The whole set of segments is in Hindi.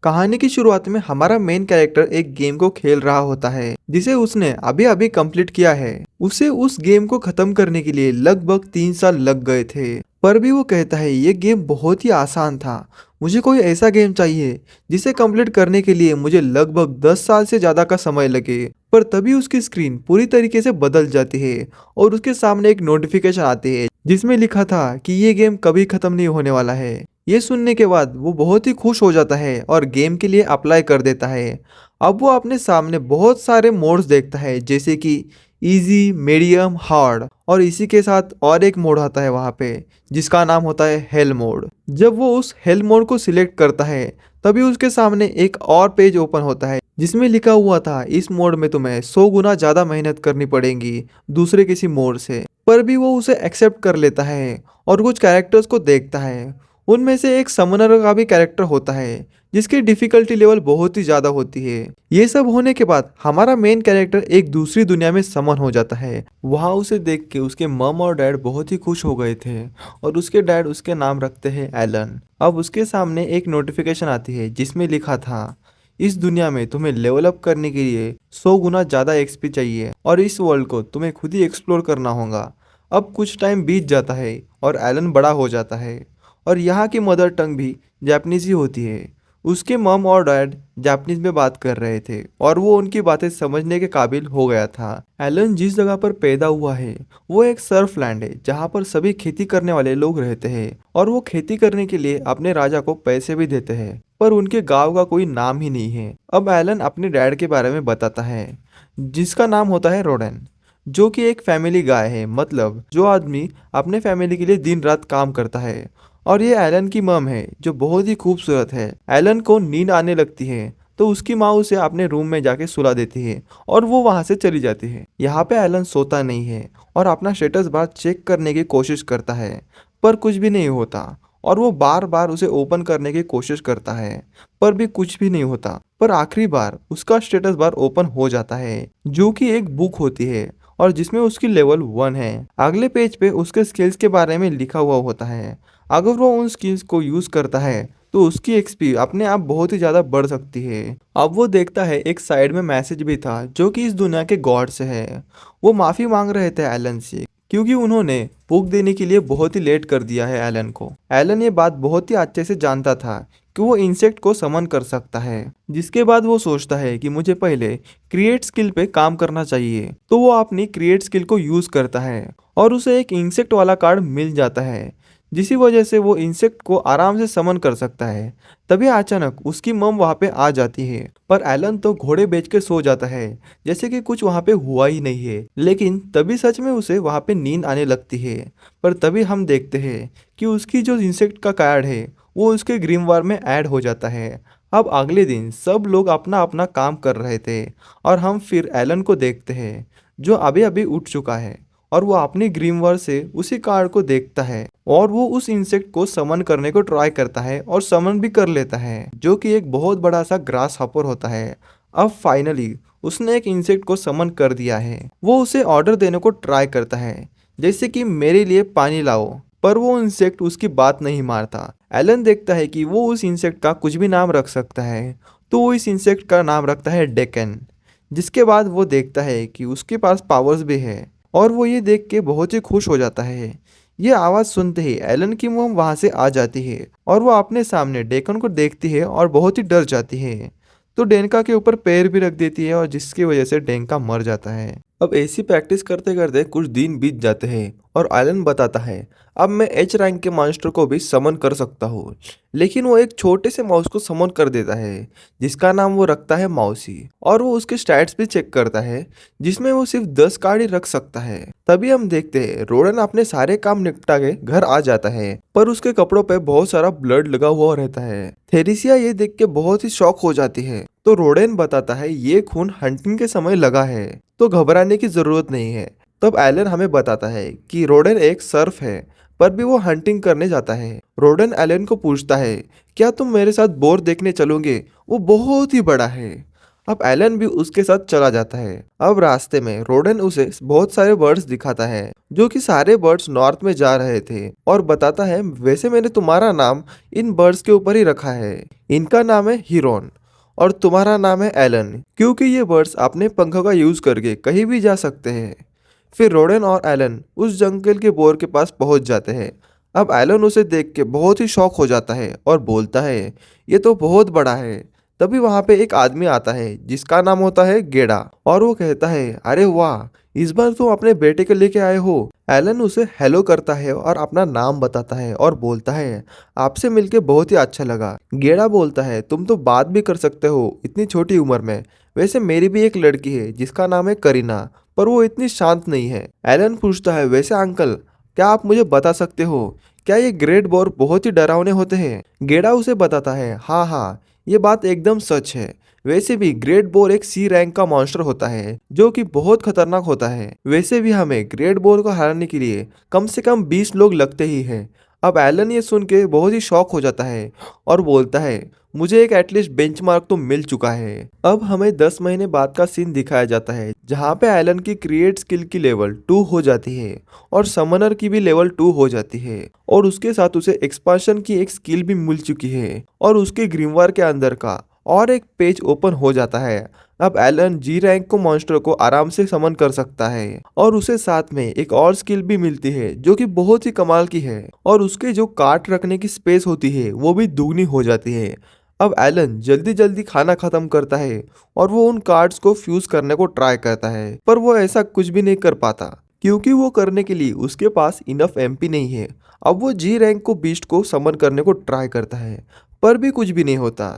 कहानी की शुरुआत में हमारा मेन कैरेक्टर एक गेम को खेल रहा होता है जिसे उसने अभी अभी कंप्लीट किया है। उसे उस गेम को खत्म करने के लिए लगभग 3 साल लग गए थे, पर भी वो कहता है ये गेम बहुत ही आसान था। मुझे कोई ऐसा गेम चाहिए जिसे कंप्लीट करने के लिए मुझे लगभग 10 साल से ज्यादा का समय लगे। पर तभी उसकी स्क्रीन पूरी तरीके से बदल जाती है और उसके सामने एक नोटिफिकेशन आती है जिसमें लिखा था कि ये गेम कभी खत्म नहीं होने वाला है। ये सुनने के बाद वो बहुत ही खुश हो जाता है और गेम के लिए अप्लाई कर देता है। अब वो अपने सामने बहुत सारे मोड्स देखता है जैसे कि इजी, मीडियम, हार्ड, और इसी के साथ और एक मोड आता है वहाँ पे जिसका नाम होता है हेल मोड। जब वो उस हेल मोड को सिलेक्ट करता है तभी उसके सामने एक और पेज ओपन होता है जिसमें लिखा हुआ था इस मोड में तुम्हें 100 गुना ज्यादा मेहनत करनी पड़ेगी दूसरे किसी मोड से। पर भी वो उसे एक्सेप्ट कर लेता है और कुछ कैरेक्टर्स को देखता है। उनमें से एक समनर का भी कैरेक्टर होता है जिसकी डिफिकल्टी लेवल बहुत ही ज्यादा होती है। ये सब होने के बाद हमारा मेन कैरेक्टर एक दूसरी दुनिया में समन हो जाता है। वहाँ उसे देख के उसके मम और डैड बहुत ही खुश हो गए थे और उसके डैड उसके नाम रखते हैं एलन। अब उसके सामने एक नोटिफिकेशन आती है जिसमें लिखा था इस दुनिया में तुम्हें लेवल अप करने के लिए 100 गुना ज्यादा एक्सपी चाहिए और इस वर्ल्ड को तुम्हें खुद ही एक्सप्लोर करना होगा। अब कुछ टाइम बीत जाता है और एलन बड़ा हो जाता है और यहाँ की मदर टंग भी जापानीज ही होती है। उसके मम और डैड जापानीज में बात कर रहे थे और वो उनकी बातें समझने के काबिल हो गया था। एलन जिस जगह पर पैदा हुआ है वो एक सर्फ लैंड है जहाँ पर सभी खेती करने वाले लोग रहते हैं और वो खेती करने के लिए अपने राजा को पैसे भी देते हैं, पर उनके गांव का कोई नाम ही नहीं है। अब एलन अपने डैड के बारे में बताता है जिसका नाम होता है रोडन, जो कि एक फैमिली गाय है, मतलब जो आदमी अपने फैमिली के लिए दिन रात काम करता है। और ये एलन की मम है जो बहुत ही खूबसूरत है। एलन को नींद आने लगती है तो उसकी माँ उसे अपने रूम में जाके सुला देती है और वो वहां से चली जाती है। यहाँ पे एलन सोता नहीं है और अपना स्टेटस बार चेक करने की कोशिश करता है, पर कुछ भी नहीं होता। और वो बार बार उसे ओपन करने की कोशिश करता है पर भी कुछ भी नहीं होता। पर आखिरी बार उसका स्टेटस बार ओपन हो जाता है जो कि एक बुक होती है और जिसमें उसकी लेवल 1 है। अगले पेज पे उसके स्किल्स के बारे में लिखा हुआ होता है। अगर वो उन स्किल्स को यूज करता है तो उसकी एक्सपी अपने आप बहुत ही ज्यादा बढ़ सकती है। अब वो देखता है एक साइड में मैसेज भी था जो कि इस दुनिया के गॉड से है। वो माफी मांग रहे थे एलन से क्योंकि उन्होंने बुक देने के लिए बहुत ही लेट कर दिया है एलन को। एलन ये बात बहुत ही अच्छे से जानता था कि वो इंसेक्ट को समन कर सकता है। जिसके बाद वो सोचता है कि मुझे पहले क्रिएट स्किल पे काम करना चाहिए, तो वो अपनी क्रिएट स्किल को यूज करता है और उसे एक इंसेक्ट वाला कार्ड मिल जाता है जिसी वजह से वो इंसेक्ट को आराम से समन कर सकता है। तभी अचानक उसकी मम वहां पे आ जाती है, पर एलन तो घोड़े बेच के सो जाता है जैसे कि कुछ वहां पे हुआ ही नहीं है। लेकिन तभी सच में उसे वहां पे नींद आने लगती है। पर तभी हम देखते हैं कि उसकी जो इंसेक्ट का कार्ड है वो उसके ग्रीमवार में ऐड हो जाता है। अब अगले दिन सब लोग अपना अपना काम कर रहे थे और हम फिर एलन को देखते हैं जो अभी अभी उठ चुका है और वो अपनी ग्रीमवर से उसी कार्ड को देखता है और वो उस इंसेक्ट को समन करने को ट्राई करता है और समन भी कर लेता है जो कि एक बहुत बड़ा सा ग्रास हॉपर होता है। अब फाइनली उसने एक इंसेक्ट को समन कर दिया है। वो उसे ऑर्डर देने को ट्राई करता है जैसे कि मेरे लिए पानी लाओ, पर वो इंसेक्ट उसकी बात नहीं मारता। एलन देखता है कि वो उस इंसेक्ट का कुछ भी नाम रख सकता है, तो वो इस इंसेक्ट का नाम रखता है डेकन। जिसके बाद वो देखता है कि उसके पास पावर्स भी है और वो ये देख के बहुत ही खुश हो जाता है। ये आवाज़ सुनते ही एलन की मोम वहाँ से आ जाती है और वो अपने सामने डेकन को देखती है और बहुत ही डर जाती है। तो डेनका के ऊपर पैर भी रख देती है और जिसकी वजह से डेनका मर जाता है। अब ऐसी प्रैक्टिस करते करते कुछ दिन बीत जाते हैं और एलन बताता है अब मैं एच रैंक के मॉन्स्टर को भी समन कर सकता हूँ। लेकिन वो एक छोटे से माउस को समन कर देता है जिसका नाम वो रखता है मौसी, और वो उसके स्टैट्स भी चेक करता है जिसमें वो सिर्फ 10 कार्ड ही रख सकता है। तभी हम देखते हैं रोडन अपने सारे काम निपटा के घर आ जाता है, पर उसके कपड़ों पे बहुत सारा ब्लड लगा हुआ रहता है। थेरिसिया ये देख के बहुत ही शॉक हो जाती है, तो रोडेन बताता है ये खून हंटिंग के समय लगा है तो घबराने की जरूरत नहीं है। तब एलन हमें बताता है कि रोडेन एक सर्फ है पर भी वो हंटिंग करने जाता है। रोडेन एलन को पूछता है क्या तुम मेरे साथ बोर देखने चलोगे, वो बहुत ही बड़ा है। अब एलन भी उसके साथ चला जाता है। अब रास्ते में रोडन उसे बहुत सारे बर्ड्स दिखाता है जो कि सारे बर्ड्स नॉर्थ में जा रहे थे, और बताता है वैसे मैंने तुम्हारा नाम इन बर्ड्स के ऊपर ही रखा है। इनका नाम है हिरोन और तुम्हारा नाम है एलन, क्योंकि ये बर्ड्स अपने पंखों का यूज करके कहीं भी जा सकते हैं। फिर रोडन और एलन उस जंगल के बोर के पास पहुंच जाते हैं। अब एलन उसे देख के बहुत ही शौक हो जाता है और बोलता है ये तो बहुत बड़ा है। तभी वहां पे एक आदमी आता है जिसका नाम होता है गेड़ा, और वो कहता है अरे वाह, इस बार तुम अपने बेटे को लेके आए हो। एलन उसे हेलो करता है और अपना नाम बताता है और बोलता है आपसे मिलके बहुत ही अच्छा लगा। गेड़ा बोलता है तुम तो बात भी कर सकते हो इतनी छोटी उम्र में। वैसे मेरी भी एक लड़की है जिसका नाम है करीना, पर वो इतनी शांत नहीं है। एलन पूछता है वैसे अंकल, क्या आप मुझे बता सकते हो क्या ये ग्रेट बोर बहुत ही डरावने होते हैं? गेड़ा उसे बताता है हाँ हाँ, ये बात एकदम सच है। वैसे भी ग्रेट बोर एक सी रैंक का मॉन्स्टर होता है जो कि बहुत खतरनाक होता है। वैसे भी हमें ग्रेट बोर को हराने के लिए कम से कम 20 लोग लगते ही हैं। अब एलन ये सुन के बहुत ही शॉक हो जाता है और बोलता है मुझे एक एटलीस्ट बेंचमार्क तो मिल चुका है। अब हमें 10 महीने बाद का सीन दिखाया जाता है जहाँ पे एलन की क्रिएट स्किल की लेवल 2 हो जाती है और समनर की भी लेवल 2 हो जाती है, और उसके साथ उसे एक्सपांशन की एक स्किल भी मिल चुकी है और उसके ग्रीमवार के अंदर का और एक पेज ओपन हो जाता है। अब एलन जी रैंक को मॉन्स्टर को आराम से समन कर सकता है और उसे साथ में एक और स्किल भी मिलती है जो कि बहुत ही कमाल की है, और उसके जो कार्ट रखने की स्पेस होती है वो भी दुगनी हो जाती है। अब एलन जल्दी जल्दी खाना खत्म करता है और वो उन कार्ड्स को फ्यूज करने को ट्राई करता है, पर वो ऐसा कुछ भी नहीं कर पाता क्योंकि वो करने के लिए उसके पास इनफ एमपी नहीं है। अब वो जी रैंक को बीस्ट को समन करने को ट्राई करता है पर भी कुछ भी नहीं होता,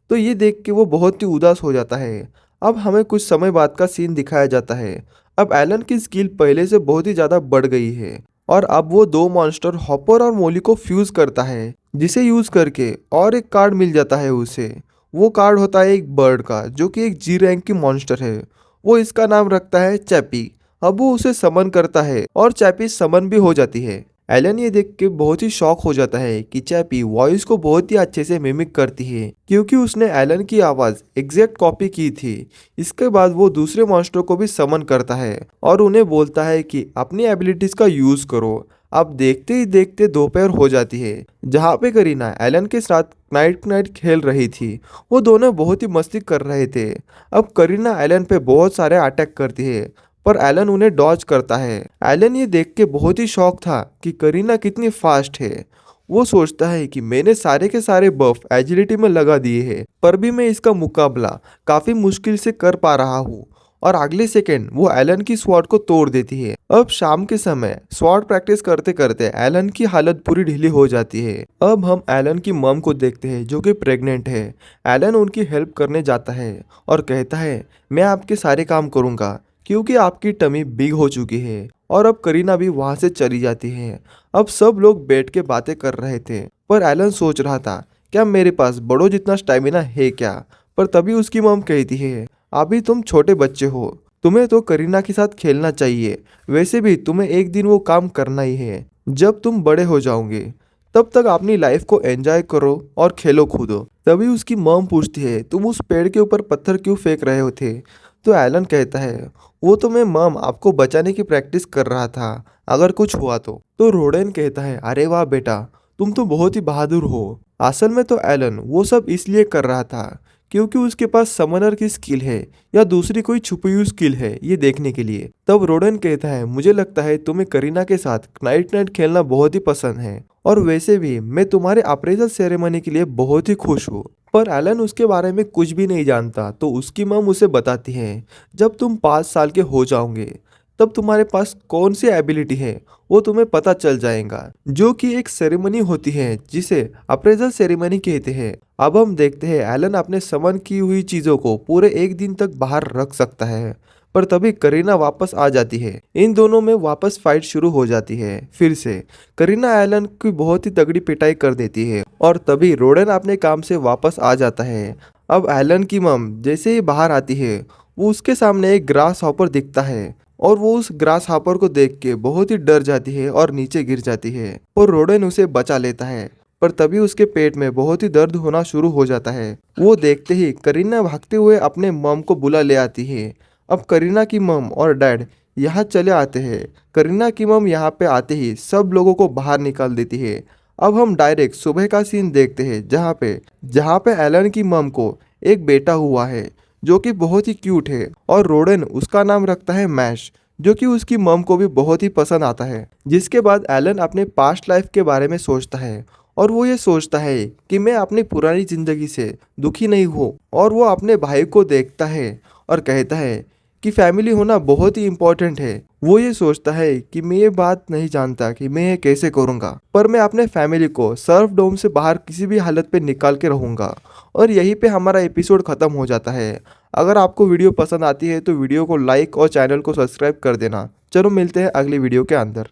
तो ये देख के वो बहुत ही उदास हो जाता है। अब हमें कुछ समय बाद का सीन दिखाया जाता है। अब एलन की स्किल पहले से बहुत ही ज़्यादा बढ़ गई है और अब वो दो मॉन्स्टर हॉपर और मोली को फ्यूज करता है, जिसे यूज करके और एक कार्ड मिल जाता है उसे। वो कार्ड होता है एक बर्ड का जो कि एक जी रैंक की मॉन्स्टर है। वो इसका नाम रखता है चैपी। अब वो उसे समन करता है और चैपी समन भी हो जाती है। एलन ये देख के बहुत ही शॉक हो जाता है कि चैपी वॉइस को बहुत ही अच्छे से मिमिक करती है क्योंकि उसने एलन की आवाज एग्जैक्ट कॉपी की थी। इसके बाद वो दूसरे मॉन्स्टर को भी समन करता है और उन्हें बोलता है कि अपनी एबिलिटीज का यूज करो। अब देखते ही देखते दोपहर हो जाती है जहाँ पे करीना एलन के साथ नाइट खेल रही थी। वो दोनों बहुत ही मस्ती कर रहे थे। अब करीना एलन पे बहुत सारे अटैक करती है पर एलन उन्हें डॉज करता है। एलन ये देख के बहुत ही शौक था कि करीना कितनी फास्ट है। वो सोचता है कि मैंने सारे के सारे बफ एजिलिटी में लगा दिए हैं पर भी मैं इसका मुकाबला काफी मुश्किल से कर पा रहा हूँ, और अगले सेकेंड वो एलन की स्वॉर्ड को तोड़ देती है। अब शाम के समय स्वॉर्ड प्रैक्टिस करते करते एलन की हालत पूरी ढीली हो जाती है। अब हम एलन की मम को देखते हैं जो कि प्रेग्नेंट है। एलन उनकी हेल्प करने जाता है और कहता है मैं आपके सारे काम करूंगा क्योंकि आपकी टमी बिग हो चुकी है, और अब करीना भी वहां से चली जाती है। अब सब लोग बैठ के बातें कर रहे थे पर एलन सोच रहा था क्या मेरे पास बड़ों जितना स्टैमिना है क्या। पर तभी उसकी मम कहती है अभी तुम छोटे बच्चे हो, तुम्हें तो करीना के साथ खेलना चाहिए। वैसे भी तुम्हें एक दिन वो काम करना ही है। जब तुम बड़े हो जाओगे तब तक अपनी लाइफ को एंजॉय करो और खेलो कूदो। तभी उसकी मम पूछती है तुम उस पेड़ के ऊपर पत्थर क्यों फेंक रहे हो थे? तो एलन कहता है वो तो मैं मम आपको बचाने की प्रैक्टिस कर रहा था अगर कुछ हुआ तो रोडेन कहता है अरे वाह बेटा, तुम तो बहुत ही बहादुर हो। असल में तो एलन वो सब इसलिए कर रहा था क्योंकि उसके पास समनर की स्किल है या दूसरी कोई छुपी हुई स्किल है ये देखने के लिए। तब रोडन कहता है मुझे लगता है तुम्हें करीना के साथ नाइट खेलना बहुत ही पसंद है, और वैसे भी मैं तुम्हारे अप्रेजल सेरेमनी के लिए बहुत ही खुश हूँ। पर एलन उसके बारे में कुछ भी नहीं जानता, तो उसकी मम उसे बताती है जब तुम 5 साल के हो जाओगे तब तुम्हारे पास कौन सी एबिलिटी है वो तुम्हें पता चल जाएगा, जो कि एक सेरेमनी होती है जिसे अप्रेजल सेरेमनी कहते हैं। अब हम देखते हैं एलन अपने समन की हुई चीजों को पूरे एक दिन तक बाहर रख सकता है, पर तभी करीना वापस आ जाती है। इन दोनों में वापस फाइट शुरू हो जाती है। फिर से करीना एलन की बहुत ही तगड़ी पिटाई कर देती है और तभी रोडन अपने काम से वापस आ जाता है। अब एलन की मम जैसे ही बाहर आती है वो उसके सामने एक ग्रास हॉपर दिखता है और वो उस ग्रास हॉपर को देख के बहुत ही डर जाती है और नीचे गिर जाती है, और रोडन उसे बचा लेता है। पर तभी उसके पेट में बहुत ही दर्द होना शुरू हो जाता है। वो देखते ही करीना भागते हुए अपने मॉम को बुला ले आती है। अब करीना की मॉम और डैड यहाँ चले आते हैं। करीना की मॉम यहाँ पे आते ही सब लोगों को बाहर निकाल देती है। अब हम डायरेक्ट सुबह का सीन देखते हैं जहाँ पे एलन की मॉम को एक बेटा हुआ है जो कि बहुत ही क्यूट है और रोडन उसका नाम रखता है मैश, जो कि उसकी मॉम को भी बहुत ही पसंद आता है। जिसके बाद एलन अपने पास्ट लाइफ के बारे में सोचता है और वो ये सोचता है कि मैं अपनी पुरानी जिंदगी से दुखी नहीं हूँ। और वो अपने भाई को देखता है और कहता है कि फैमिली होना बहुत ही इम्पोर्टेंट है। वो ये सोचता है कि मैं ये बात नहीं जानता कि मैं ये कैसे करूँगा, पर मैं अपने फैमिली को सर्फ डोम से बाहर किसी भी हालत पे निकाल के रहूँगा। और यहीं पे हमारा एपिसोड ख़त्म हो जाता है। अगर आपको वीडियो पसंद आती है तो वीडियो को लाइक और चैनल को सब्सक्राइब कर देना। चलो मिलते हैं अगली वीडियो के अंदर।